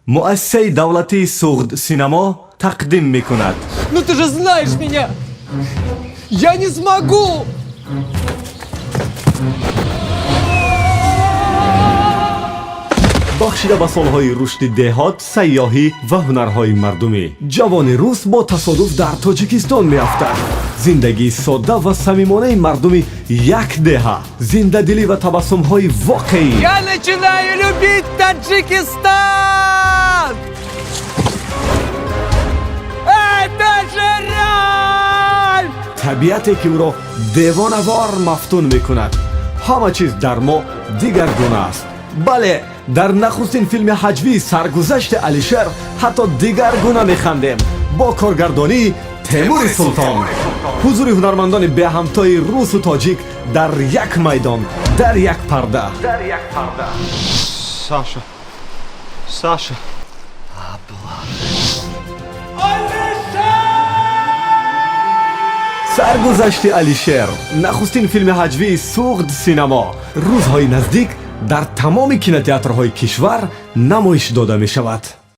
مؤسسه دولتی سوغد سینما تقدیم میکند. Ну ты же знаешь меня! Я не смогу! بخشیده به سالهای رشد دهات، سیاحی و هنرهای مردمی. جوان روس با تصادف در تاجیکستان میافتد. زندگی ساده و صمیمانه مردمی یک دهه، زنده دلی و تبسم‌های واقعی. Я начинаю любить Таджикистан! Это же рай! طبیعتی که او را دیوانه‌وار مفتون میکند. همه چیز در ما دیگرگونه است. بله، در نخستین فیلم هجوی سرگذشت علیشر حتی دیگرگونه میخندیم. با کارگردانی تیمور سلطان. حضور هنرمندان به همتای روس و تاجیک در یک میدان، در یک پرده. Sasha. Sasha. سرگذشت علیشر، نخستین فیلم هجوی سوغد سینما، روزهای نزدیک در تمام کینوتئاترهای کشور نمایش داده می شود.